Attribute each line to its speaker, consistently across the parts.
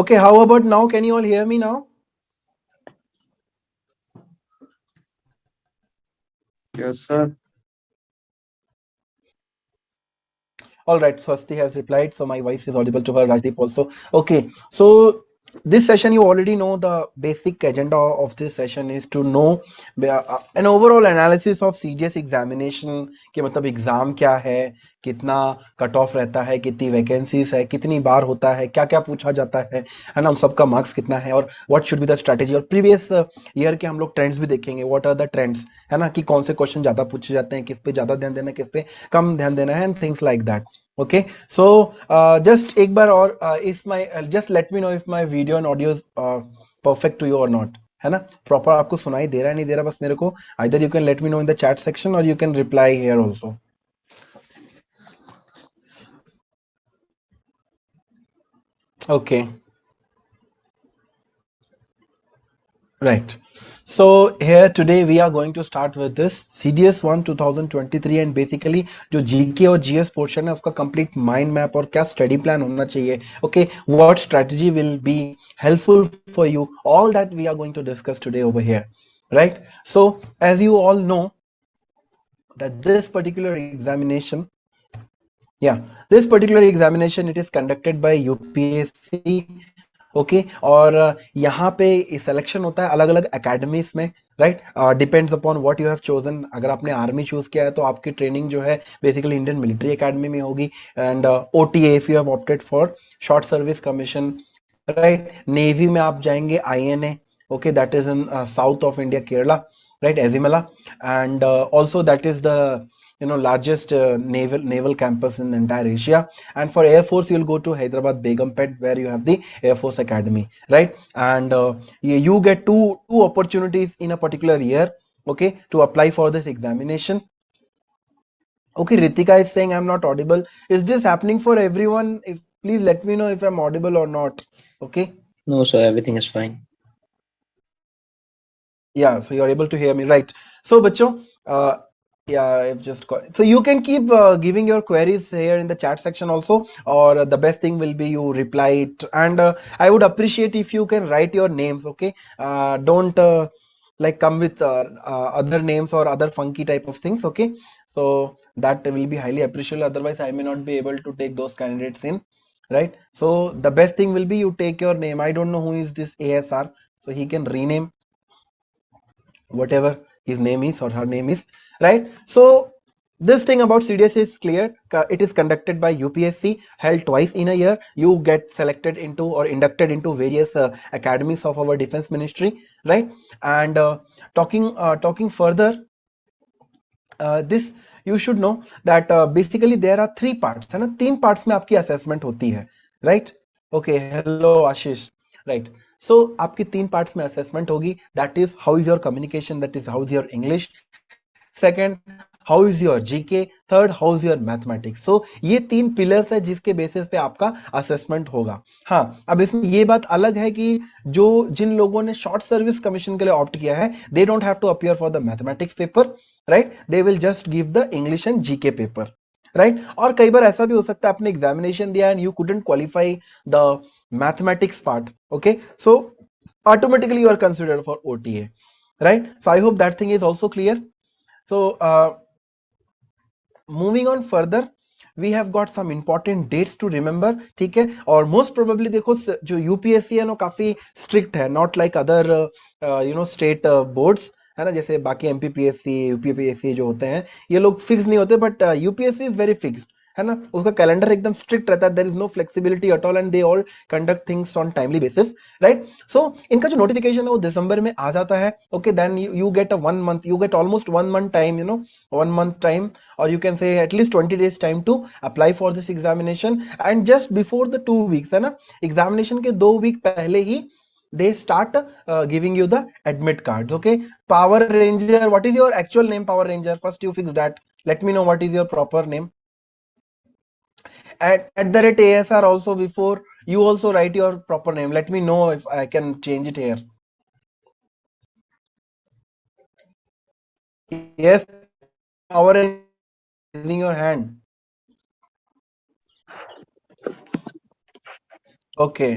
Speaker 1: Okay, how about now? Can you all hear me now?
Speaker 2: Yes, sir.
Speaker 1: All right, Swasti has replied, so my voice is audible to her. Rajdeep also. Okay, so this session, you already know the basic agenda of this session is to know an overall analysis of CDS examination कि मतलब exam क्या है, कितना cut off रहता है, कितनी vacancies है, कितनी बार होता है, क्या क्या पूछा जाता है ना, उन सबका मार्क्स कितना है और what should be the strategy, और प्रीवियस ईयर के हम लोग ट्रेंड्स भी देखेंगे, व्हाट आर द ट्रेंड्स, है ना, कि कौन से क्वेश्चन ज्यादा पूछे जाते हैं, किस पे ज्यादा ध्यान देना है, किस पे कम ध्यान देना है, and things like that. Okay, so just एक बार और if my just let me know if my video and audio is perfect to you or not, है ना, प्रॉपर आपको सुनाई दे रहा है नहीं दे रहा, बस मेरे को either you can let me know in the chat section or you can reply here also. Okay, right. So here today we are going to start with this CDS 1 2023 and basically जो GK और GS portion है उसका complete mind map और क्या study plan होना चाहिए. Okay, what strategy will be helpful for you, all that we are going to discuss today over here, right? So as you all know that this particular examination, yeah, this particular examination it is conducted by UPSC. Okay, और यहाँ पे selection होता है अलग अलग academies में, right, depends upon what you have chosen. अगर आपने आर्मी चूज किया है तो आपकी ट्रेनिंग जो है बेसिकली इंडियन मिलिट्री एकेडमी में होगी, and OTA if you have opted for short service commission, right. Navy में आप जाएंगे INA, okay, that is in south of India, Kerala, right, Azimala, and also that is the largest naval campus in the entire Asia. And for Air Force you'll go to Hyderabad Begumpet where you have the Air Force Academy, right? And you get two opportunities in a particular year, okay, to apply for this examination. Okay, Ritika is saying I'm not audible. Is this happening for everyone? If please let me know if I'm audible or not. Okay.
Speaker 2: No, sir, everything is fine.
Speaker 1: Yeah, so you're able to hear me, right? So, bachcho, yeah, I've just got. So you can keep giving your queries here in the chat section also, or the best thing will be you reply it. And I would appreciate if you can write your names. Okay, don't like come with other names or other funky type of things. Okay, so that will be highly appreciable. Otherwise, I may not be able to take those candidates in. Right. So the best thing will be you take your name. I don't know who is this ASR, so he can rename whatever his name is or her name is, right? So this thing about CDS is clear. It is conducted by UPSC, held twice in a year. You get selected into or inducted into various academies of our defense ministry, right? And talking further, this you should know that basically there are three parts, है ना, तीन parts में आपकी assessment होती है, right? Okay, hello Ashish, right? So आपकी तीन parts में assessment होगी. That is how is your communication, that is how is your English, second how is your GK, third how is your mathematics. So ये तीन pillars है जिसके basis पे आपका assessment होगा. हाँ, अब इसमें ये बात अलग है कि जो जिन लोगों ने short service commission के लिए opt किया है, they don't have to appear for the mathematics paper, right? They will just give the English and GK paper, right? और कई बार ऐसा भी हो सकता है आपने एग्जामिनेशन दिया and you couldn't qualify the mathematics part, okay, so automatically you are considered for OTA, right? So I hope that thing is also clear. So moving on further, we have got some important dates to remember, ठीक है, और most probably देखो जो UPSC है ना काफी strict है, not like other state boards, है ना, जैसे बाकी MPPSC UPPSC जो होते हैं ये लोग फिक्स नहीं होते, but UPSC is very fixed, है ना, उसका कैलेंडर एकदम स्ट्रिक्ट रहता है. There is no flexibility at all and they all conduct things on timely basis, right? So इनका जो नोटिफिकेशन है वो दिसंबर में आ जाता है. Okay, then you get a 1 month, you get almost 1 month time, 1 month time, or you can say at least 20 days time to apply for this examination. And just before the 2 weeks, है ना, examination के 2 week पहले ही they start giving you the admit cards. Okay, Power Ranger, what is your actual name? Power Ranger, first you fix that. Let me know what is your proper name. At the rate ASR also, before you also write your proper name, let me know if I can change it here. Yes, Power Ranger, raising your hand. Okay,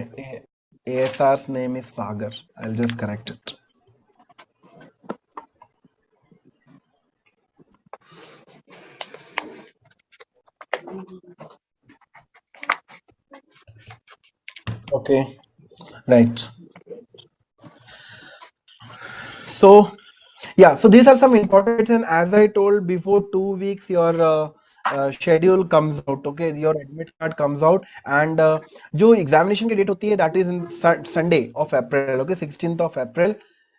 Speaker 1: ASR's name is Sagar. I'll just correct it. Okay, right. So yeah, so these are some important, and as I told before, 2 weeks your schedule comes out. Okay, your admit card comes out, and जो examination की date होती है, that is in Sunday of April. Okay, 16th of April,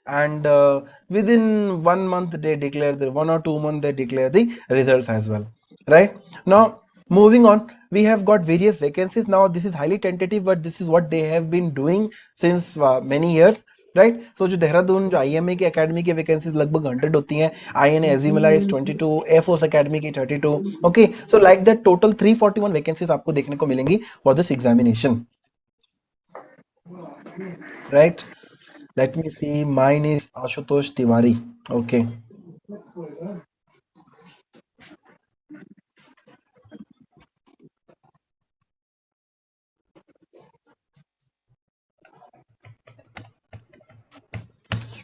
Speaker 1: and within 1 month they declare the 1 or 2 months they declare the results as well. Right now, moving on, we have got various vacancies. Now this is highly tentative, but this is what they have been doing since many years. Right so जो देहरादून जो IMA की academy की vacancies लगभग 100 होती हैं, INA Ezhimala is 22, air force academy की 32. Okay, so like that total 341 vacancies आपको देखने को मिलेंगी for this examination. Right, let me see, mine is Ashutosh Tiwari. Okay,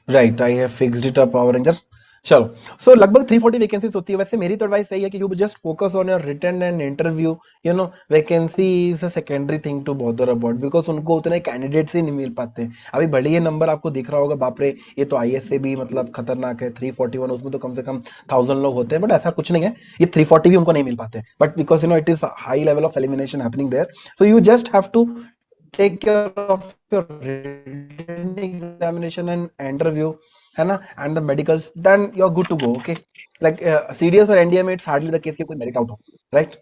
Speaker 1: right, I have fixed it up power ranger. चलो, सो लगभग 340 वैकेंसीज होती है. वैसे मेरी तो एडवाइस यही है कि you just focus on your written and interview. You know, vacancy is a secondary thing to bother about, because उनको उतने कैंडिडेट्स ही नहीं मिल पाते. अभी बड़ी ये नंबर आपको दिख रहा होगा, बाप रे, ये तो आईएएस से भी मतलब खतरनाक है. 341, उसमें तो कम से कम 1000 लोग होते हैं, बट ऐसा कुछ नहीं है. ये 340 भी उनको नहीं मिल पाते, but because you know it is high level of elimination happening there, so you just have to take care of your written examination and interview, है ना, and the medicals, then you're good to go. Okay, like CDS or NDA में it's hardly the case कि कोई merit out हो. Right,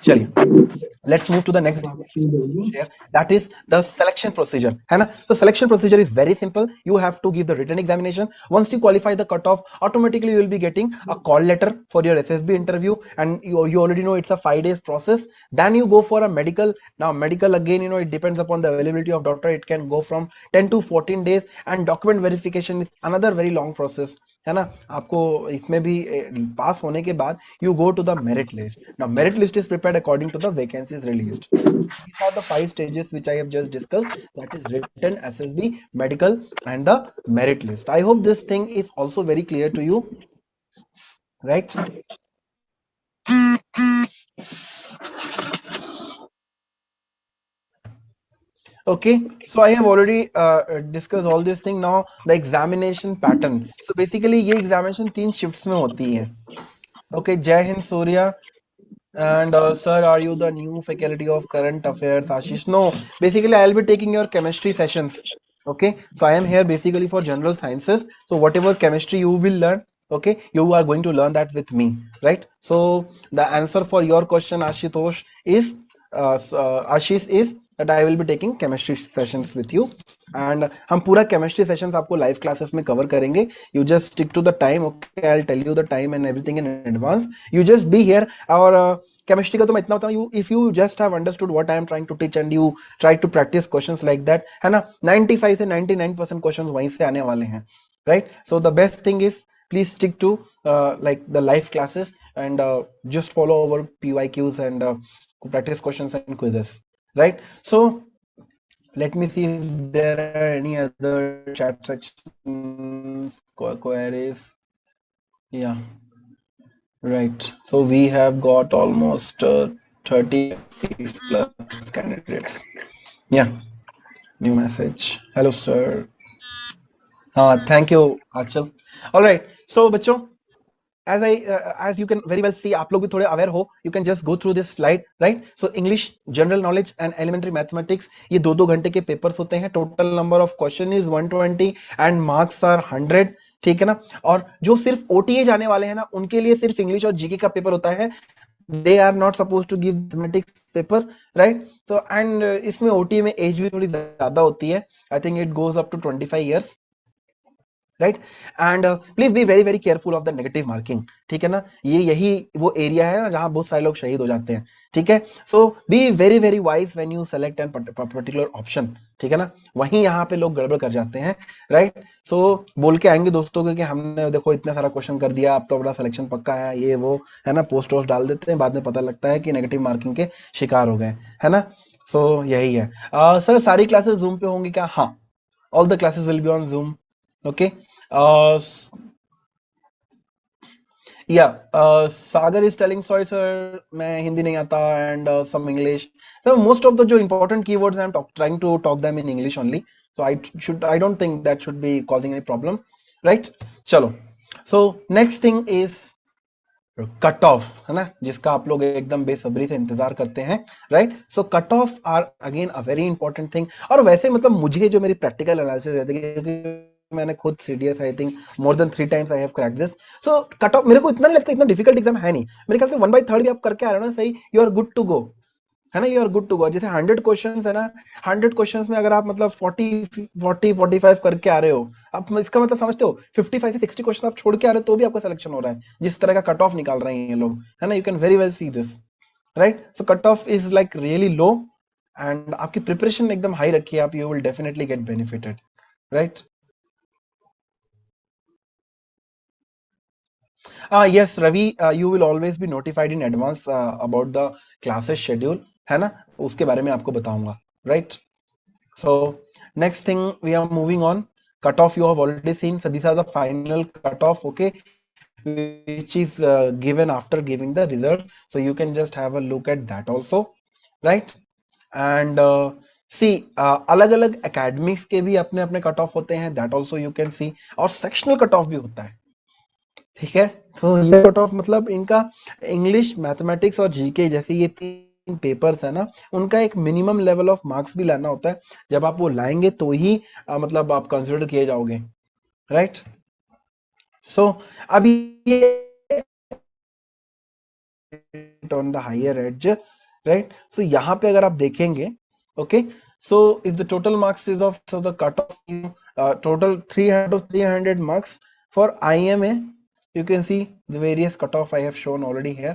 Speaker 1: चलिए, let's move to the next here, that is the selection procedure, है ना. So selection procedure is very simple. You have to give the written examination. Once you qualify the cutoff, automatically you will be getting a call letter for your SSB interview, and you already know it's a 5 days process. Then you go for a medical. Now medical, again, you know, it depends upon the availability of doctor. It can go from 10 to 14 days, and document verification is another very long process, है ना. आपको इसमें भी पास होने के बाद you go to the merit list. Now merit list is prepared according to the vacancies released. These are the 5 stages which I have just discussed, that is written, SSB, medical, and the merit list. I hope this thing is also very clear to you, right? Okay, so I have already discussed all this thing. Now the examination pattern. So basically ये examination 3 shifts में होती है. Okay, Jai Hind Surya. And sir, are you the new faculty of current affairs, Ashish? No, basically I'll be taking your chemistry sessions. Okay, so I am here basically for general sciences. So whatever chemistry you will learn, okay, you are going to learn that with me, right? So the answer for your question, Ashutosh, is Ashish, is that I will be taking chemistry sessions with you, and हम पूरा chemistry sessions आपको live classes में cover करेंगे. You just stick to the time. Okay, I'll tell you the time and everything in advance. You just be here. और chemistry का तो मैं इतना बता रहा हूँ, if you just have understood what I am trying to teach and you try to practice questions like that, है ना, 95 से 99% questions वहीं से आने वाले हैं, right? So the best thing is, please stick to like the live classes, and just follow our PYQs and practice questions and quizzes, right? So let me see if there are any other chat sections, queries. Yeah, right. So we have got almost 30 plus candidates. Yeah, new message. Hello, sir. Thank you, Achal. All right. So, बच्चों, as you can very well see, आप लोग भी थोड़े aware हो, you can just go through this slide, right? So English, general knowledge and elementary mathematics, ये 2-2 घंटे के papers होते हैं. Total number of question is 120 and marks are 100. ठीक है ना. और जो सिर्फ ओटीए जाने वाले हैं ना, उनके लिए सिर्फ इंग्लिश और जीके का पेपर होता है. they are not supposed to give mathematics paper, right? So and इसमें ओटीए में एज भी थोड़ी ज्यादा होती है. I think it goes up to 25 years, right. And please be very very careful of the negative marking. ठीक है ना, ये यही वो एरिया है ना जहां बहुत सारे लोग शहीद हो जाते हैं. ठीक है, so be very very wise when you select an particular option. ठीक है ना, वहीं यहाँ पे लोग गड़बड़ कर जाते हैं, राइट. सो बोल के आएंगे दोस्तों को कि हमने देखो इतना सारा क्वेश्चन कर दिया, अब तो बड़ा सिलेक्शन पक्का है, ये वो, है ना, पोस्ट वोस्ट डाल देते हैं, बाद में पता लगता है कि नेगेटिव मार्किंग के शिकार हो गए, है ना. सो यही है। सर सारी क्लासेस जूम पे होंगी क्या? हाँ, all the classes will be on Zoom. Okay. या Sagar is telling sorry sir मैं हिंदी नहीं आता and some English. Sir most of the जो important keywords I am trying to talk them in English only, so I don't think that should be causing any problem, right? चलो, so next thing is cut off, है ना, जिसका आप लोग एकदम बेसब्री से इंतजार करते हैं, right? So cut off are again a very important thing. और वैसे मतलब मुझे जो मेरी प्रैक्टिकल एनालिसिस रहती है, क्योंकि मैंने खुद CDS I think more than 3 times I have cracked this. So cut of मेरे को इतना नहीं लगता, इतना डिफिकल्ट एग्जाम है नहीं मेरे ख्याल से। 1/3 भी आप करके आ रहे हो ना सही, you are good to go, है ना, you are good to go. जैसे 100 क्वेश्चंस है ना, 100 क्वेश्चंस में अगर आप मतलब 45 करके आ रहे हो, आप इसका मतलब समझते हो 55 से 60 क्वेश्चन आप छोड़ के आ रहे हो तो भी आपका सिलेक्शन हो रहा है, जिस तरह का कट ऑफ निकाल रहे हैं ये लोग, है ना। You can very well see this, right? So cut of is like really low and आपकी प्रिपरेशन एकदम हाई रखिए आप, you will definitely get benefited, right? Yes, Ravi, you will always be notified in advance about the classes schedule, है ना, उसके बारे में आपको बताऊंगा, right? So next thing we are moving on. Cut off you have already seen, so these are the final cut off, okay, which is given after giving the result, so you can just have a look at that also, right? And see अलग अलग academics के भी अपने अपने cut off होते हैं, that also you can see, और sectional cut off भी होता है, ठीक है? तो ये कट ऑफ मतलब इनका इंग्लिश, मैथमेटिक्स और जीके जैसे ये 3 पेपर्स है ना, उनका एक मिनिमम लेवल ऑफ मार्क्स भी लाना होता है। जब आप वो लाएंगे तो ही मतलब आप कंसिडर किए जाओगे, राइट? सो अभी on the higher age, right? So यहाँ पे अगर आप देखेंगे, okay, so if the total marks is off, so the cut off total 300 marks for IMA. You can see the various cutoff I have shown already here,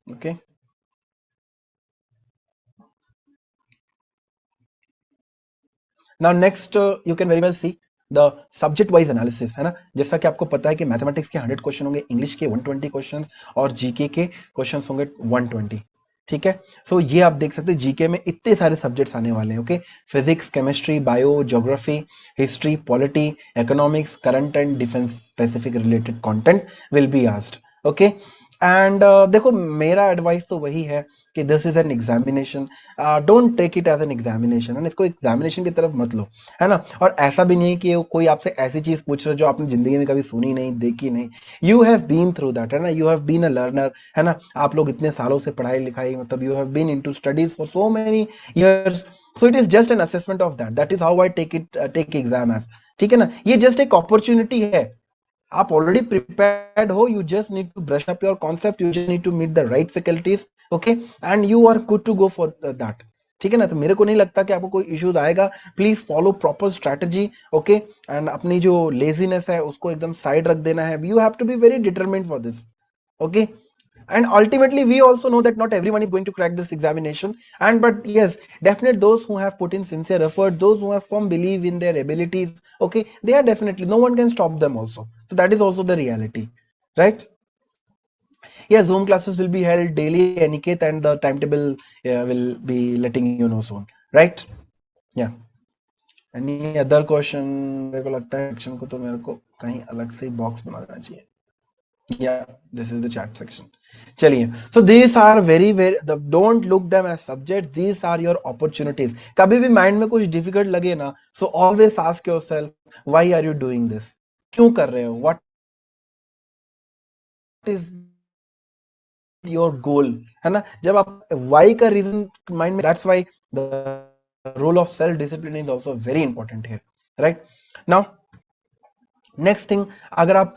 Speaker 1: okay. Now next you can very well see the subject wise analysis, है ना। जैसा कि आपको पता है कि mathematics के 100 question होंगे, इंग्लिश के 120 क्वेश्चंस और जीके के क्वेश्चंस होंगे 120, ठीक है? सो ये आप देख सकते हैं जीके में इतने सारे सब्जेक्ट्स आने वाले हैं, okay. Physics, chemistry, bio, geography, history, polity, economics, current and defence specific related content will be asked, okay. And देखो मेरा एडवाइस तो वही है कि this is an examination, don't take it as an examination, है ना, इसको एग्जामिनेशन की तरफ मत लो, है ना। और ऐसा भी नहीं कि कोई आपसे ऐसी चीज पूछ रहा है जो आपने जिंदगी में कभी सुनी नहीं, देखी नहीं। You have been through that, है ना, you have been a learner, है ना। आप लोग इतने सालों से पढ़ाई लिखाई, मतलब you have been into studies for so many years, so it is just an assessment of that, that is how I take exam as, ठीक है ना। ये जस्ट एक अपॉर्चुनिटी है, आप ऑलरेडी प्रिपेयर्ड हो, you just need to brush up your concept, you just need to meet the right faculties, okay, and you are good to go for that, ठीक है ना। तो मेरे को नहीं लगता कि आपको कोई इश्यूज आएगा। Please follow proper strategy, okay, and अपनी जो लेजीनेस है उसको एकदम साइड रख देना है, you have to be very determined for this, okay. And ultimately we also know that not everyone is going to crack this examination, and but yes, definitely those who have put in sincere effort, those who have firm belief in their abilities, okay, they are definitely, no one can stop them also, so that is also the reality, right? Yeah, Zoom classes will be held daily, Aniket, and the timetable will be letting you know soon, right? Yeah, any other question? मेरे को लगता है section को तो मेरे को कहीं अलग से बॉक्स बना देना चाहिए। Yeah, this is the chat section. चलिए, so these are very don't look them as subjects, these are your opportunities. कभी भी माइंड में कुछ डिफिकल्ट लगे ना, so always ask yourself, why are you doing this? क्यों कर रहे हो? What is your goal? है ना, जब आप why का रीजन माइंड में, that's why the role of self discipline is also very important here, right? Now next thing, अगर आप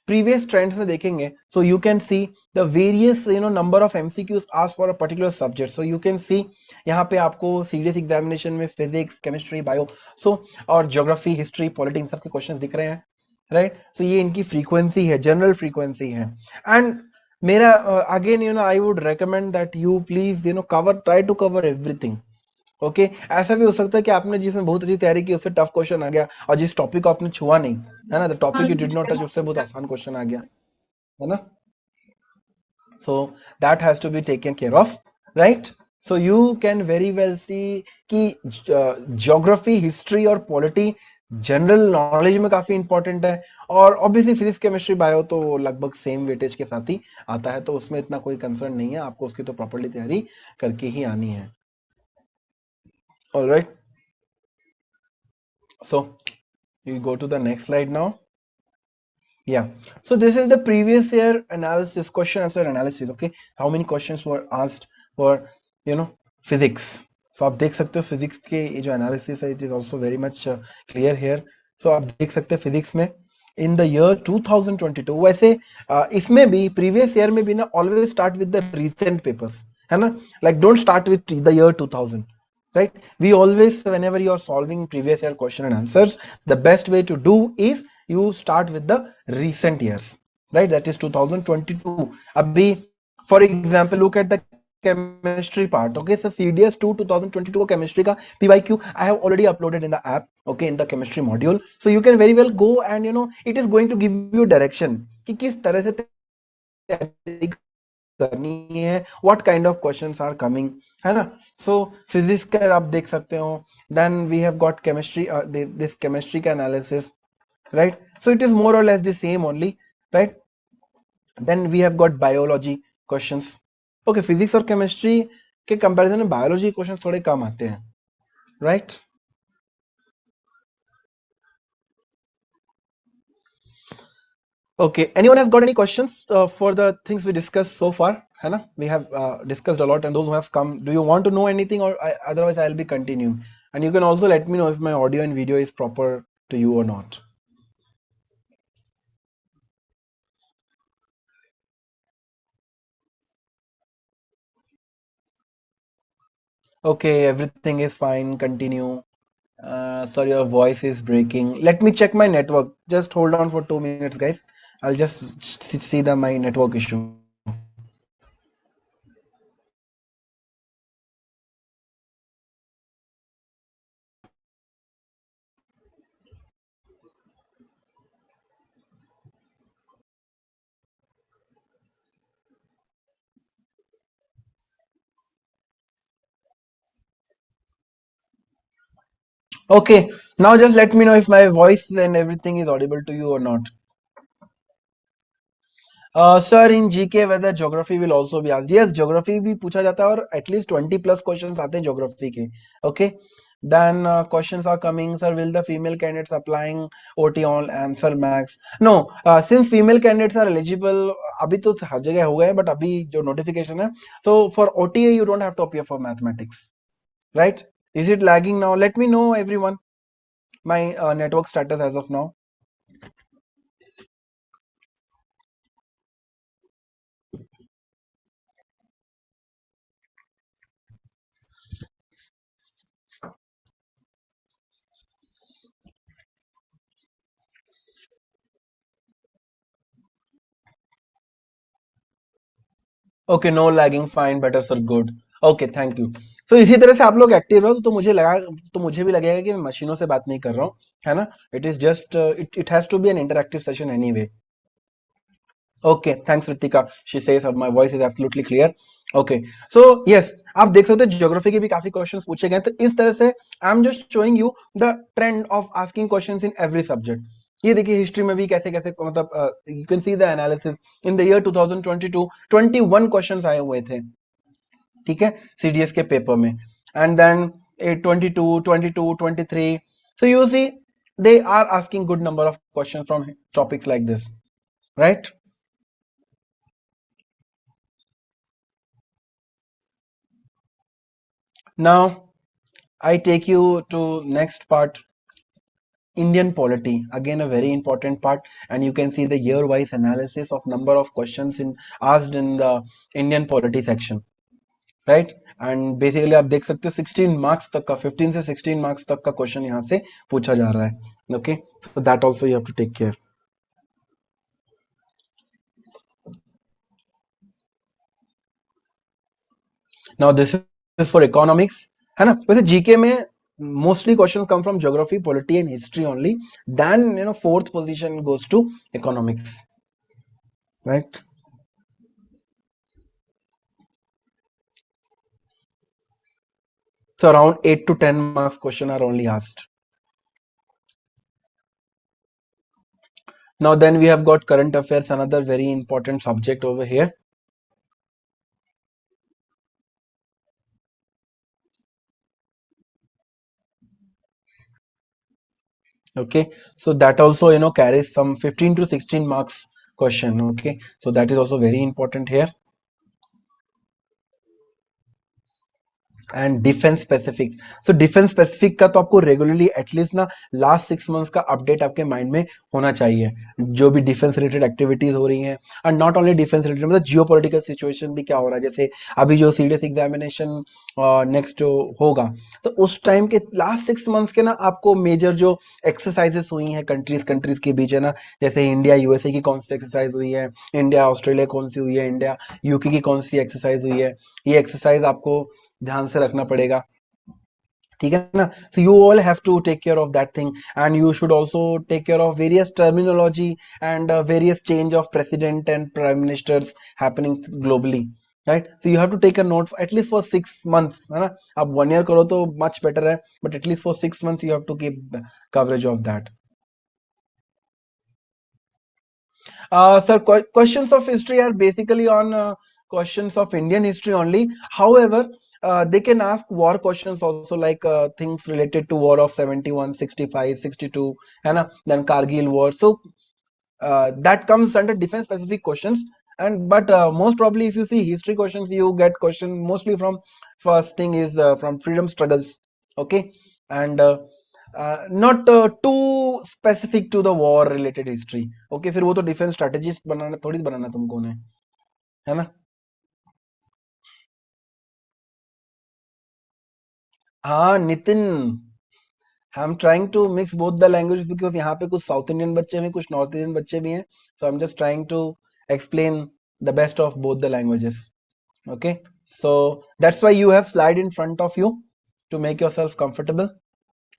Speaker 1: प्रीवियस ट्रेंड्स में देखेंगे, सो you can see the various number of MCQs asked for a particular subject. So you can सी यहाँ पे आपको CDS examination में physics, chemistry, bio, सो और geography, history, polity, इन सब के क्वेश्चंस दिख रहे हैं, राइट? सो ये इनकी फ्रीक्वेंसी है, जनरल फ्रीक्वेंसी है। एंड मेरा again I would recommend that you please cover, try to cover everything, okay. ऐसा भी हो सकता है कि आपने जिसमें बहुत अच्छी तैयारी की उससे टफ क्वेश्चन आ गया, और जिस टॉपिक को आपने छुआ नहीं, है ना, the topic you did not touch, उससे बहुत आसान क्वेश्चन आ गया, है ना। So that has to be taken care of, right? So you can very well see कि ज्योग्राफी, हिस्ट्री और पॉलिटी जनरल नॉलेज में काफी इंपॉर्टेंट है, और ऑब्वियसली फिजिक्स, केमिस्ट्री, बायो तो लगभग सेम वेटेज के साथ ही आता है, तो उसमें इतना कोई कंसर्न नहीं है, आपको उसकी तो प्रॉपर्ली तैयारी करके ही आनी है. Alright, so you go to the next slide now. Yeah, so this is the previous year analysis, question answer analysis. Okay, how many questions were asked for, physics. So आप देख सकते हो फिजिक्स के ये जो एनालिसिस है, it is also very much clear here. सो आप देख सकते हैं फिजिक्स में इन द ईयर 2022, वैसे इसमें भी प्रीवियस ईयर में भी ना always start with the recent papers, है ना. Like don't start with the year 2000, right? We always, whenever you are solving previous year question and answers, the best way to do is you start with the recent years, right? That is 2022. Abhi, for example, look at the chemistry part. Okay, so CDS 2 2022 chemistry ka PYQ I have already uploaded in the app, okay, in the chemistry module, so you can very well go and it is going to give you direction कि किस तरह से तैयारी करनी है, what kind of questions are coming, है ना. So physics का आप देख सकते हो. Then we have got chemistry, this chemistry का analysis, right. So it is more or less the same only, right. Then we have got biology questions. Okay, physics और chemistry के कंपैरिजन में biology questions थोड़े कम आते हैं, right. Okay, anyone has got any questions for the things we discussed so far? Hannah, we have discussed a lot, and those who have come, do you want to know anything, or otherwise I'll be continuing? And you can also let me know if my audio and video is proper to you or not. Okay, everything is fine. Continue. Sorry, your voice is breaking. Let me check my network. Just hold on for 2 minutes, guys. I'll just see my network issue. Okay, now just let me know if my voice and everything is audible to you or not. Sir, in GK whether geography will also be asked. Yes, geography भी पूछा जाता है, और at least 20 plus questions आते हैं geography के. Okay, then questions are coming. Sir, will the female candidates applying OT on answer max? No, since female candidates are eligible, अभी तो हर जगह हो गए, but अभी जो notification है, so for OTA you don't have to appear for mathematics, right? Is it lagging now? Let me know, everyone, my network status as of now. Okay, no lagging, fine, better sir, good. Okay, thank you. So इसी तरह से आप लोग active रहो, तो मुझे भी लगेगा कि मैं मशीनों से बात नहीं कर रहा हूँ, है ना. It is just, it has to be an interactive session anyway. Okay, thanks Ritika. She says my voice is absolutely clear. Okay, so yes, आप देख सकते हो ज्योग्राफी के भी काफी क्वेश्चंस पूछे गए. तो इस तरह से I am just showing you the trend of asking questions in every subject. ये देखिए हिस्ट्री में भी कैसे कैसे, मतलब you can see the analysis. In the year 2022 21 questions आए हुए थे, ठीक है, सीडीएस के पेपर में. And then 22, 22, 23. So you see they are asking good number of questions from topics like this, right? Now I take you to next part, Indian polity. Again, a very important part, and you can see the year-wise analysis of number of questions in asked in the Indian polity section, right? And basically आप देख सकते हो 16 marks तक का, 15 से 16 marks तक का question यहाँ से पूछा जा रहा है. Okay, so that also you have to take care. Now this is for economics, है ना. वैसे जीके में mostly questions come from geography, polity and history only. Then fourth position goes to economics, right? So around 8 to 10 marks question are only asked. Now then we have got current affairs, another very important subject over here. Okay, so that also carries some 15 to 16 marks question. Okay, so that is also very important here. And defence specific, so defence specific का तो आपको regularly at least ना last 6 months का update आपके mind में होना चाहिए, जो भी डिफेंस रिलेटेड एक्टिविटीज हो रही हैं, and not only defence related, मतलब जियो पोलिटिकल सिचुएशन भी क्या हो रहा है, जैसे अभी जो सीडीएस एग्जामिनेशन नेक्स्ट होगा, तो उस टाइम के लास्ट 6 मंथ्स के ना आपको मेजर जो एक्सरसाइजेस हुई हैं कंट्रीज कंट्रीज के बीच है ना, जैसे इंडिया यूएसए की कौन सी एक्सरसाइज हुई है, इंडिया ऑस्ट्रेलिया कौन सी हुई है, इंडिया यूके की कौन सी एक्सरसाइज हुई है, ये एक्सरसाइज आपको ध्यान से रखना पड़ेगा, ठीक है ना. So you all have to take care of that thing, and you should also take care of various terminology and various change of president and prime ministers happening globally, right. So you have to take a note at least for 6 months, है ना. अब 1 year करो तो much better है, but at least for 6 months you have to keep coverage of that. Sir, questions of history are basically on questions of Indian history only. However, they can ask war questions also, like things related to war of 71, 65, 62, and then Kargil war. So that comes under defense specific questions. And but most probably, if you see history questions, you get question mostly from, first thing is from freedom struggles. Okay, and not too specific to the war related history. Okay, फिर वो तो defence strategist बनाना थोड़ी बनाना तुमको ने, है ना. हाँ Nitin, I am trying to mix both the language, because यहाँ पे कुछ साउथ इंडियन बच्चे भी, कुछ नॉर्थ इंडियन बच्चे भी हैं, so I am just trying to explain the best of both the languages. Okay, so that's why you have slide in front of you to make yourself comfortable.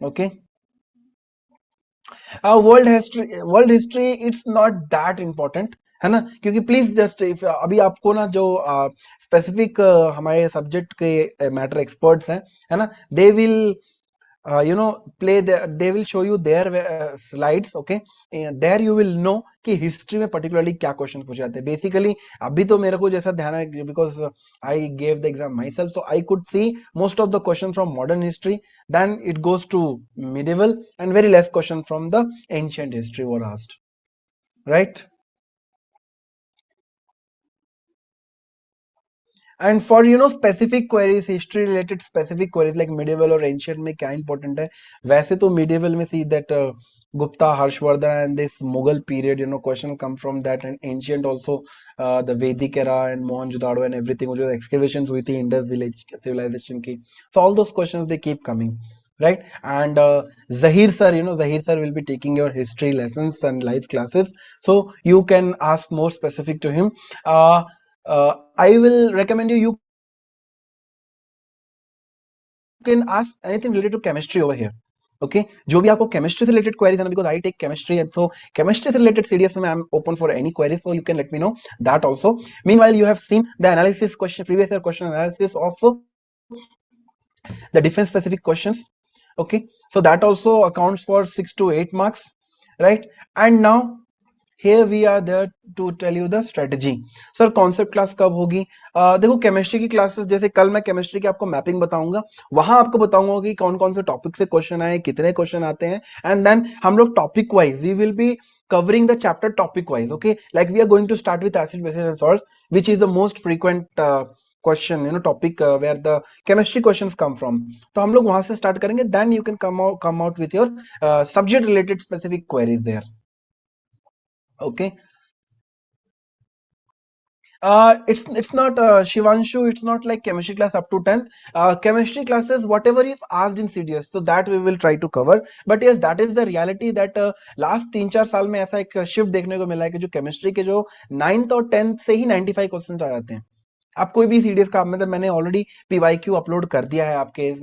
Speaker 1: Okay, world history it's not that important, है ना, क्योंकि please just if अभी आपको ना जो specific हमारे subject के matter experts हैं, है ना, they will play they will show you their slides. Okay, there you will know कि हिस्ट्री में पर्टिकुलरली क्या क्वेश्चन पूछे जाते हैं. बेसिकली अभी तो मेरे को जैसा ध्यान है, because I gave the exam myself, so I could see most of the question from modern history, then it goes to medieval, and very less question from the ancient history were asked, right. And for specific queries, history related specific queries like medieval और ancient में क्या important है, वैसे तो medieval में see that Gupta, Harshvardhan, and this Mughal period, question come from that, and ancient also, the Vedic era and Mohenjo-daro and everything, which was excavations with the Indus village civilization ki. So all those questions they keep coming, right? And Zahir sir, Zahir sir will be taking your history lessons and live classes, so you can ask more specific to him. I will recommend you can ask anything related to chemistry over here. Okay, जो भी आपको chemistry से related queries है ना, because I take chemistry, and so chemistry से related CDS में I am open for any queries, so you can let me know that also. Meanwhile you have seen the analysis question, previous year question analysis of the defense specific questions. Okay, so that also accounts for 6 to 8 marks, right? And now here we are there to tell you the strategy. Sir concept class कब होगी? देखो chemistry की classes, जैसे कल मैं chemistry की आपको mapping बताऊंगा, वहां आपको बताऊंगा कि कौन कौन से टॉपिक से क्वेश्चन आए, कितने क्वेश्चन आते हैं, एंड देन हम लोग topic wise we will be covering the chapter topic wise. Okay, like we are going to start with acid bases and salts, which is the most frequent question, topic where the chemistry questions come from. तो हम लोग वहां से start करेंगे, then you can come out with your subject related specific queries there. Okay, it's not Shivanshu, it's not like chemistry class up to 10th. Chemistry classes whatever is asked in CDS, so that we will try to cover. But yes, that is the reality that last 3-4 साल में ऐसा एक shift देखने को मिला है कि जो केमिस्ट्री के जो 9th और 10th से ही 95 क्वेश्चन आ जाते हैं. आप कोई भी सीडीएस का, मतलब मैंने ऑलरेडी पीवाईक्यू अपलोड कर दिया है आपके इस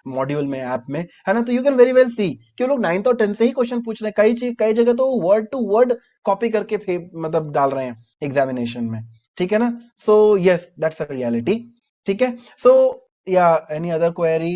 Speaker 1: मॉड्यूल में, ऐप में, है ना, तो you can very well see कि लोग 9th और 10th से ही क्वेश्चन पूछ रहे हैं. कई जगह तो वर्ड टू वर्ड कॉपी करके मतलब डाल रहे हैं एग्जामिनेशन में, ठीक है ना. So yes that's a reality, ठीक है. सो या एनी अदर क्वेरी?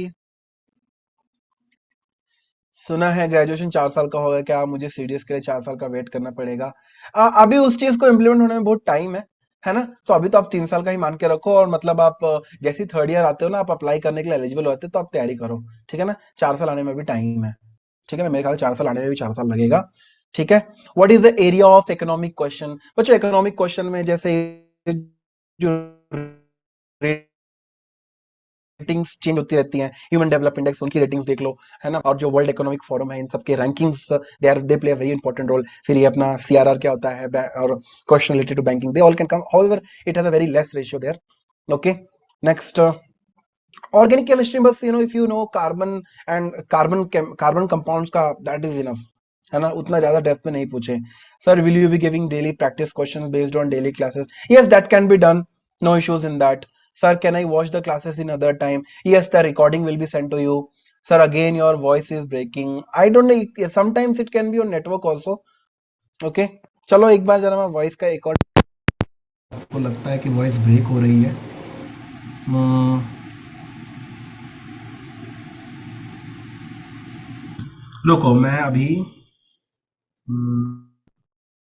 Speaker 1: सुना है ग्रेजुएशन 4 साल का होगा, क्या मुझे सीडीएस के लिए 4 साल का वेट करना पड़ेगा? अभी उस चीज को इम्प्लीमेंट होने में बहुत टाइम है ना? तो अभी तो आप 3 साल का ही मान के रखो, और मतलब आप जैसे ही थर्ड ईयर आते हो ना, आप अप्लाई करने के लिए एलिजिबल होते हो, तो आप तैयारी करो, ठीक है ना? 4 साल आने में भी टाइम है, ठीक है ना? मेरे ख्याल 4 साल आने में भी 4 साल लगेगा, ठीक है? What is the area of economic question? बच्चों इकोनॉमिक क्वेश्चन में जैसे जो रेटिंग्स चेंज होती रहती हैं, ह्यूमन डेवलप इंडेक्स उनकी रेटिंग्स देख लो, है ना? और जो वर्ल्ड इकोनॉमिक फोरम है, इन सबके rankings they play a very important role. फिर ये अपना सीआरआर क्या होता है, और question related to banking, they all can come, however it has a very less ratio there. Okay, next, organic chemistry, बस if you know carbon and carbon compounds का, that is enough, है ना? उतना ज्यादा डेप्थ में नहीं पूछे। Sir will you be giving daily practice questions based on daily classes? Yes, that can be done, no issues in that. Sir, can I watch the classes in other time? Yes, the recording will be sent to you. Sir, again your voice is breaking. I don't know, sometimes it can be on network also. Okay, चलो एक बार जरा मैं voice का एक और, आपको लगता है कि वॉइस ब्रेक हो रही है? रुको, मैं अभी,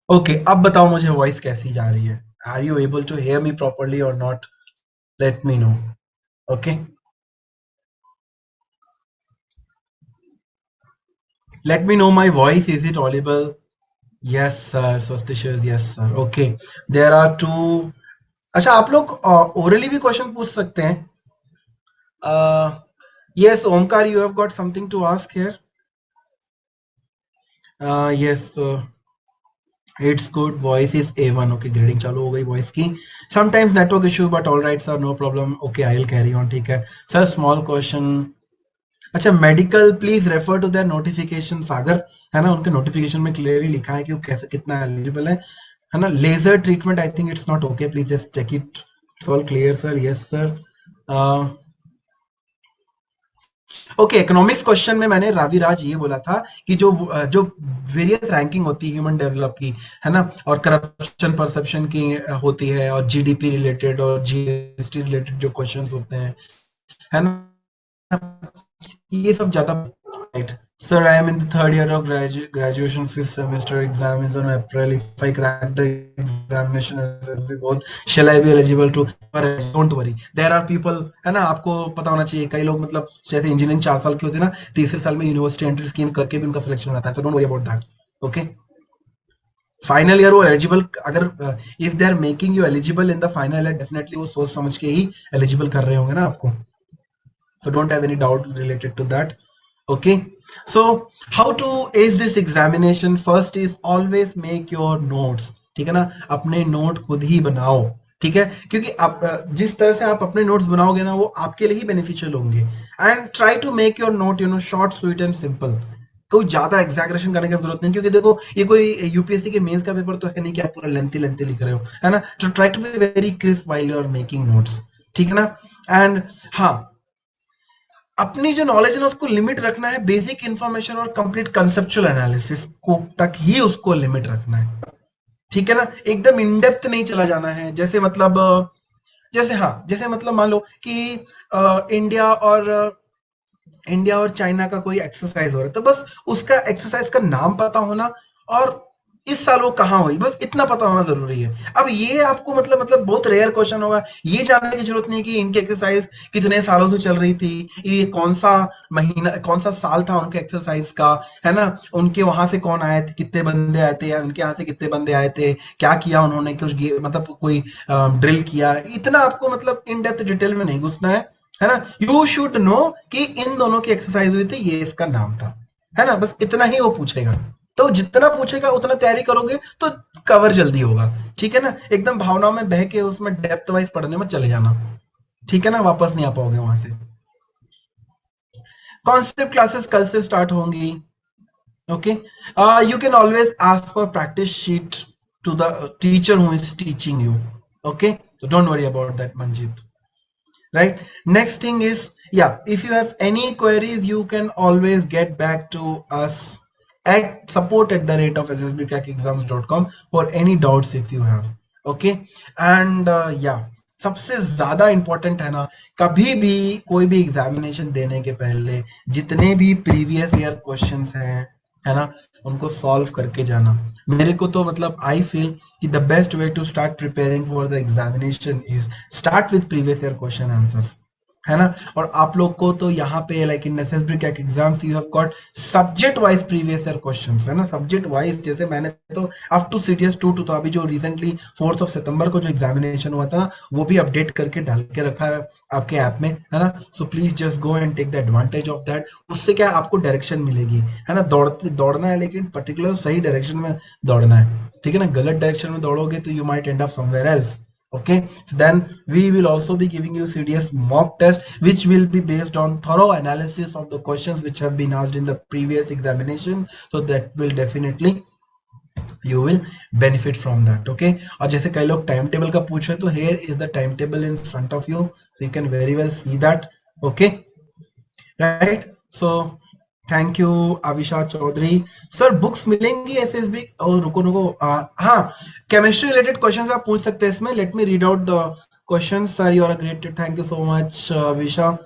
Speaker 1: ओके, अब बताओ मुझे वॉइस कैसी जा रही है? Are you able to hear me properly or not? Let me know. Okay, let me know my voice, is it audible? Yes sir, suspicious, yes sir, okay. There are two, अच्छा आप लोग orally भी question पूछ सकते हैं। yes Omkar, you have got something to ask here? yes, it's good, voice is A1, okay, grading चालू हो गई वॉइस की। Sometimes network issue, but all right sir, no problem, okay, I will carry on, ठीक है sir. Small question, अच्छा medical please refer to their notification, Sagar, है ना? उनके नोटिफिकेशन में क्लियरली लिखा है कि वो कैसे कितना एलिजिबल है ना? Laser treatment, I think it's not okay, please just check it, it's all clear sir. Yes sir. Okay, economics question में मैंने राविराज ये बोला था कि जो वेरियस रैंकिंग होती है ह्यूमन डेवलप की, है ना, और करप्शन परसेप्शन की होती है, और जीडीपी रिलेटेड और जीएसटी रिलेटेड जो क्वेश्चंस होते हैं, है ना, ये सब ज्यादा, right? Sir, I am in the third year of graduation, fifth semester. Exam is on April. If I crack the examination as we both, shall I be eligible to? Don't worry. There are people, है ना? आपको पता होना चाहिए, कई लोग मतलब जैसे इंजीनियरिंग 4 साल की होती है ना, तीसरे साल में यूनिवर्सिटी एंट्री स्कीम करके भी उनका सिलेक्शन होता है, so don't worry about that. Okay? Final year वो एलिजिबल, अगर if they are making you eligible in the final year, definitely वो सोच समझ के ही एलिजिबल कर रहे होंगे ना आपको, so don't have any doubt related to that. Okay, so how to ace this examination? First is always make your notes, ठीक है ना? अपने नोट खुद ही बनाओ, ठीक है? क्योंकि आप जिस तरह से आप अपने नोट्स बनाओगे ना, वो आपके लिए ही बेनिफिशियल होंगे। And try to make your note short, sweet and simple. कोई ज्यादा एग्जैगरेशन करने की जरूरत नहीं, क्योंकि देखो ये कोई यूपीएससी के मेंस का पेपर तो है नहीं कि आप पूरा लेंथी लेंथी लिख रहे हो, है ना? तो try to be very crisp while you are making notes, ठीक है ना? एंड हाँ, अपनी जो नॉलेज है ना, उसको लिमिट रखना है, बेसिक इंफॉर्मेशन और कंप्लीट कंसेप्चुअल एनालिसिस को तक ही उसको लिमिट रखना है, ठीक है ना? एकदम इन डेप्थ नहीं चला जाना है। जैसे मतलब जैसे मतलब मान लो कि इंडिया और चाइना का कोई एक्सरसाइज हो रहा है, तो बस उसका एक्सरसाइज का नाम पता होना, और इस साल वो कहाँ हुई, बस इतना पता होना जरूरी है। अब ये आपको मतलब बहुत रेयर क्वेश्चन होगा, ये जानने की जरूरत नहीं कि इनकी एक्सरसाइज कितने सालों से चल रही थी, ये कौन सा महीना, कौन सा साल था उनके एक्सरसाइज का, है ना? उनके वहां से कौन आए थे, कितने बंदे आए थे, या उनके यहाँ से कितने बंदे आए थे, क्या किया उन्होंने, कुछ मतलब कोई ड्रिल किया, इतना आपको मतलब इन डेप्थ डिटेल में नहीं घुसना है ना? यू शुड नो कि इन दोनों की एक्सरसाइज हुई थी, ये इसका नाम था, है ना? बस इतना ही वो पूछेगा, तो जितना पूछेगा उतना तैयारी करोगे तो कवर जल्दी होगा, ठीक है ना? एकदम भावनाओं में बह के उसमें डेप्थ वाइज पढ़ने में चले जाना, ठीक है ना? वापस नहीं आ पाओगे वहां से। कॉन्सेप्ट क्लासेस कल से स्टार्ट होंगी, okay? You can always ask for practice sheet to the teacher who is teaching you, okay? So don't worry about that, Manjeet, right? Next thing is, yeah, if you have any queries, you can always get back to us at support@ssbcrackexams.com for any doubts if you have, okay? And yeah, सबसे ज्यादा important है ना, कभी भी कोई भी examination देने के पहले जितने भी प्रीवियस ईयर क्वेश्चंस हैं, है ना, उनको सॉल्व करके जाना। मेरे को तो मतलब आई फील कि the best way to start preparing for the examination is start with previous year question answers, है ना। और आप लोग को तो यहाँ पे like in SSB cat exams you have got subject wise previous year questions, है ना, सब्जेक्ट वाइज। जैसे मैंने तो अप टू सीटीएस 2 तो अभी जो रिसेंटली 4th ऑफ सितंबर को जो एग्जामिनेशन हुआ था ना, वो भी अपडेट करके डाल के रखा है आपके ऐप में, है ना। So please just go and take the advantage of that. उससे क्या आपको डायरेक्शन मिलेगी, है ना। दौड़ना है लेकिन पर्टिकुलर सही डायरेक्शन में दौड़ना है, ठीक है ना। गलत डायरेक्शन में दौड़ोगे तो you might and up somewhere else. Okay, so then we will also be giving you CDS mock test, which will be based on thorough analysis of the questions which have been asked in the previous examination. So that will definitely you will benefit from that. Okay, और जैसे कई लोग time table का पूछ रहे, तो here is the timetable in front of you, so you can very well see that. Okay, right? So thank you Avisha Chaudhary. Sir books मिलेंगी SSB? और रुको रुको, हाँ, केमिस्ट्री रिलेटेड क्वेश्चंस आप पूछ सकते हैं इसमें। Let me read out the questions. Sir you are great, thank you so much Avisha,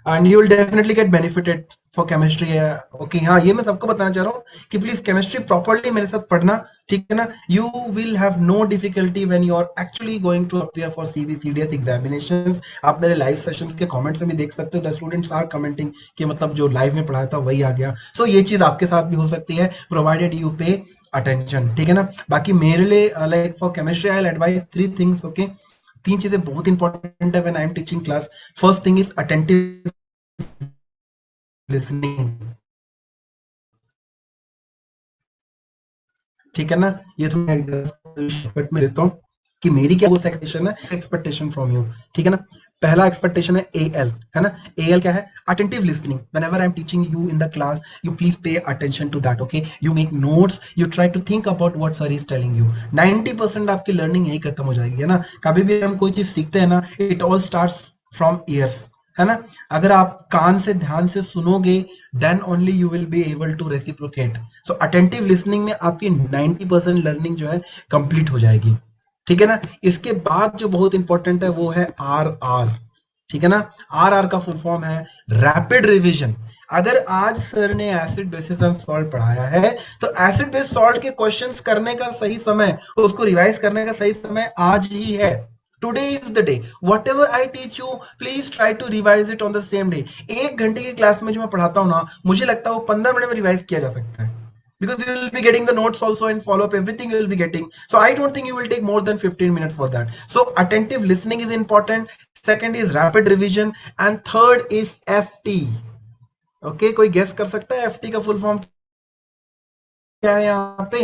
Speaker 1: and you will definitely get benefited for chemistry. Okay, हाँ, ये मैं सबको बताना चाह रहा हूँ कि प्लीज केमिस्ट्री प्रॉपर्ली मेरे साथ पढ़ना, ठीक है ना। You will have no difficulty when you are actually going to appear for CBCDS examinations. आप मेरे लाइव सेशंस के कमेंट्स में भी देख सकते हो, द स्टूडेंट्स आर कमेंटिंग कि मतलब जो लाइव में पढ़ाया था वही आ गया। सो ये चीज आपके साथ भी हो सकती है, प्रोवाइडेड यू पे अटेंशन, ठीक है ना। बाकी मेरे लिए like for chemistry I will advice 3 things. Okay, 3 चीजें बहुत इंपॉर्टेंट है when I am teaching class. First thing is attentive listening, ठीक है ना। ये तो मैं शॉर्टकट में देता हूँ कि मेरी क्या वो एक्सपेक्टेशन है, एक्सपेक्टेशन फ्रॉम यू, ठीक है ना। पहला एक्सपेक्टेशन है एएल, है ना। एएल क्या है? Attentive listening. Whenever I am teaching you in the class, you please pay attention to that. Okay, you make notes, you try to think about what sir is telling you. 90% आपकी learning यही खत्म हो जाएगी, है ना। कभी भी हम कोई चीज सीखते हैं ना, it all starts from ears, है ना। अगर आप कान से ध्यान से सुनोगे, then only you will be able to reciprocate. So attentive listening में आपकी 90% लर्निंग जो है कंप्लीट हो जाएगी, ठीक है ना। इसके बाद जो बहुत इंपॉर्टेंट है वो है आर आर, ठीक है ना। आर आर का फुल फॉर्म है रैपिड रिवीजन। अगर आज सर ने एसिड बेसिस एंड सॉल्ट पढ़ाया है, तो एसिड बेस सॉल्ट के क्वेश्चंस करने का सही समय, उसको रिवाइज करने का सही समय आज ही है। Today is the day. Whatever I teach you, please try to revise it on the same day. 1 घंटे की क्लास में जो मैं पढ़ाता हूँ ना, मुझे लगता है वो 15 मिनट में रिवाइज किया जा सकता है, because you will be getting the notes also and follow up everything you will be getting. So I don't think you will take more than 15 minutes for that. So attentive listening is important. Second is rapid revision, and third is FT. Okay, कोई guess कर सकता है FT का full form क्या है यहाँ पे?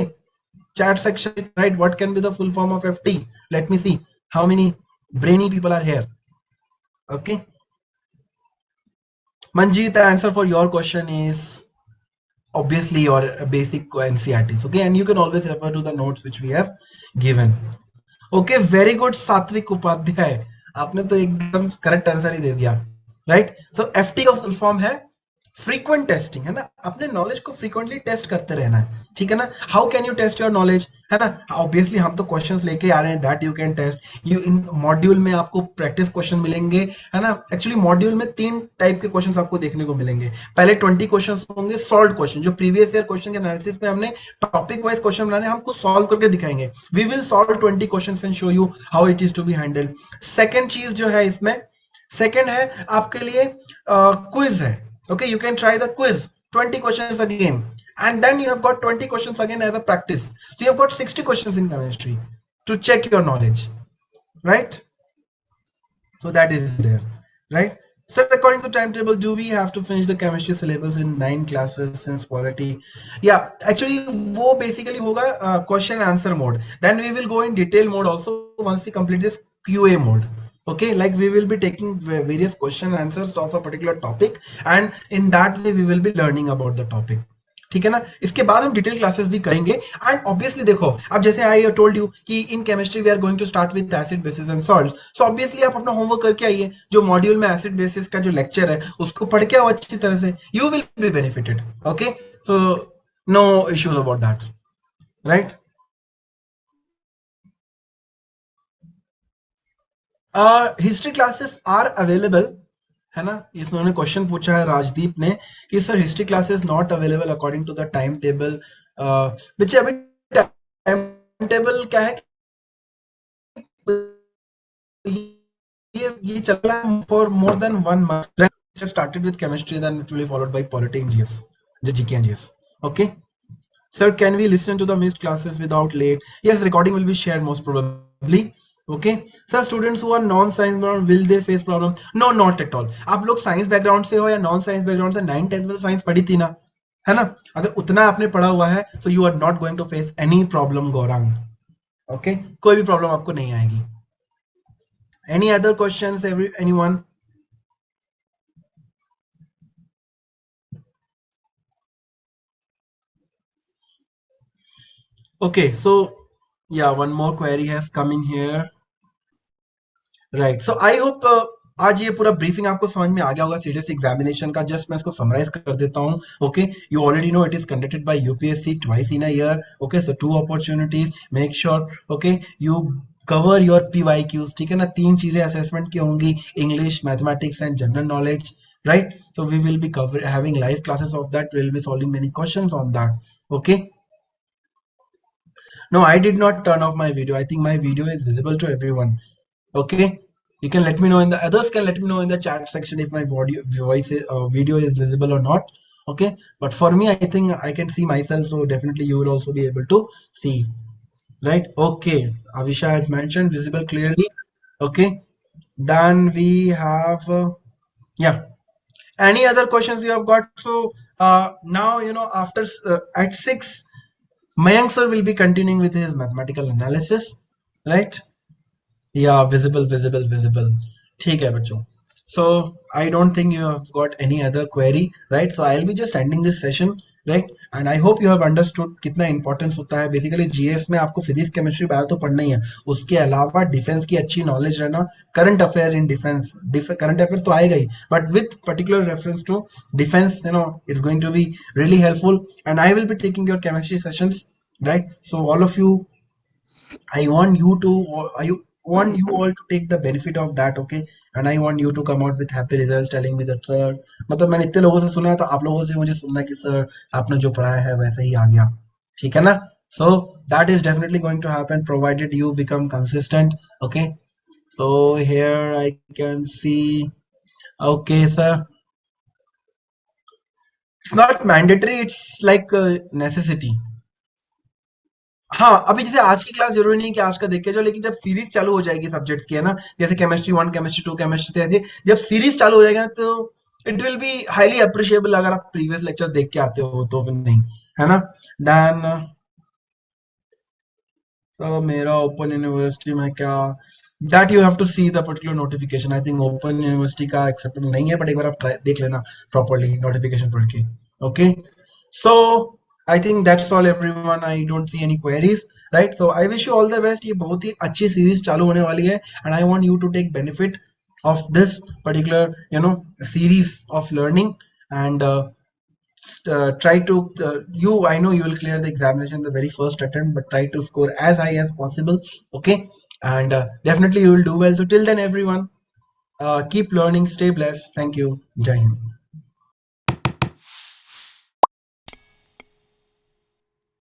Speaker 1: Chat section, right? What can be the full form of FT? Let me see how many brainy people are here. Okay, Manjeet, the answer for your question is obviously your basic NCRTs. Okay, and you can always refer to the notes which we have given. Okay, very good सात्विक उपाध्याय, आपने तो एकदम correct answer ही दे दिया, right. सो FT का full form है frequent testing, है ना। अपने नॉलेज को फ्रीक्वेंटली टेस्ट करते रहना है, ठीक है ना। How can you test your knowledge, है ना। ऑब्वियसली हम तो क्वेश्चंस लेके आ रहे हैं, that you can test. You in module में आपको प्रैक्टिस क्वेश्चन मिलेंगे, है ना। एक्चुअली मॉड्यूल में 3 टाइप के क्वेश्चंस आपको देखने को मिलेंगे। पहले 20 क्वेश्चंस होंगे सॉल्व क्वेश्चन, जो प्रीवियस ईयर क्वेश्चन के एनालिसिस में हमने टॉपिक वाइज क्वेश्चन बनाने, हमको सॉल्व करके दिखाएंगे। We will solve 20 questions and show you how it is to be handled. Second चीज जो है इसमें, सेकंड है आपके लिए क्विज है। Okay, you can try the quiz, 20 questions again, and then you have got 20 questions again as a practice. So you have got 60 questions in chemistry to check your knowledge, right? So that is there, right? So according to timetable, do we have to finish the chemistry syllabus in 9 classes since quality? Yeah, actually wo basically hoga question answer mode. Then we will go in detail mode also once we complete this QA mode. Okay, like we will be taking various question answers of a particular topic, and in that way we will be learning about the topic, ठीक है ना। इसके बाद हम detail classes भी करेंगे। And obviously देखो, अब जैसे आई टोल्ड यू कि in chemistry we are going to start with acid bases and salts, so obviously आप अपना होमवर्क करके आइए। जो मॉड्यूल में एसिड बेसिस का जो लेक्चर है उसको पढ़ के आओ अच्छी तरह से, you will be benefited. Okay, so no issues about that, right. History classes are available, है ना। इन्होंने क्वेश्चन पूछा है राजदीप ने कि sir history classes not available according to the time table. बच्चे अभी टाइम टेबल क्या है, ये चल रहा है for more than 1 month. Started with chemistry, then it will be followed by polity and GS, the GK and GS. Okay. Sir, can we listen to the missed classes without late? Yes, recording will be shared most probably. Okay. Sir, students who are non-science background, will they face problem? No, not at all. आप लोग science background से हो या non science background से, 9th-10th में तो science पढ़ी थी ना, है ना। अगर उतना आपने पढ़ा हुआ है तो you are not going to face any problem Gaurang. Okay, कोई भी प्रॉब्लम आपको नहीं आएगी। Any other questions, anyone? Okay, so yeah, one more query has come in here. Right. So I hope आज ये पूरा ब्रीफिंग आपको समझ में आ गया होगा सीरियस एग्जामिनेशन का। जस्ट मैं इसको समराइज कर देता हूँ। Okay, you already know it is conducted by UPSC twice in a year. Okay, so 2 opportunities, make sure okay you cover your PYQs. ठीक है ना, 3 चीजें असेसमेंट की होंगी, English, mathematics and general knowledge. Right, so we will be having live classes of that. We will be solving many questions on that. Okay. No, I did not turn off my video. I think my video is visible to everyone. Okay, you can let me know in the others can let me know in the chat section if my video is visible or not. Okay, but for me, I think I can see myself, so definitely you will also be able to see. Right. Okay, Avisha has mentioned visible clearly. Okay, then we have yeah, any other questions you have got? So now after at 6, Mayank sir will be continuing with his mathematical analysis, right? Yeah, visible. ठीक है बच्चों. So I don't think you have got any other query, right? So I'll be just ending this session, right? And I hope you have understood कितना importance होता है। Basically GS में आपको physics, chemistry, bio तो पढ़ना ही है, उसके अलावा डिफेंस की अच्छी नॉलेज रहना, current affair in defence, current affair तो आएगा ही, but with particular reference to defence, it's going to be really helpful. And I will be taking your chemistry sessions, right? So all of you, I want you to, I want you all to take the benefit of that, okay? And I want you to come out with happy results, telling me that sir, मतलब मैंने इतने लोगों से सुना है, तो आप लोगों से मुझे सुनना है कि सर आपने जो पढ़ाया है वैसे ही आ गया, ठीक है ना? So that is definitely going to happen provided you become consistent, okay? So here I can see, okay sir, it's not mandatory, it's like a necessity. हाँ, अभी जैसे आज की क्लास जरूरी नहीं कि आज का देख के जाओ, लेकिन जब सीरीज चालू हो जाएगी सब्जेक्ट्स की, है ना, जैसे केमिस्ट्री 1, केमिस्ट्री 2, केमिस्ट्री 3, जब सीरीज चालू हो जाएगा ना, तो it will be highly appreciable अगर आप प्रीवियस लेक्चर देख के आते हो तो भी नहीं, है ना। देन सर मेरा ओपन यूनिवर्सिटी में क्या, that you have to see the particular notification. I think open university का एक्सेप्टेबल नहीं है, बट एक बार आप ट्राई देख लेना प्रॉपर्ली नोटिफिकेशन पढ़ के। Okay, so I think that's all everyone, I don't see any queries, right? So I wish you all the best. ये बहुत ही अच्छी सीरीज चालू होने वाली है, and I want you to take benefit of this particular series of learning, and try to you I know you will clear the examination the very first attempt, but try to score as high as possible. Okay, and definitely you will do well. So till then everyone, keep learning, stay blessed. Thank you. Jai Hind.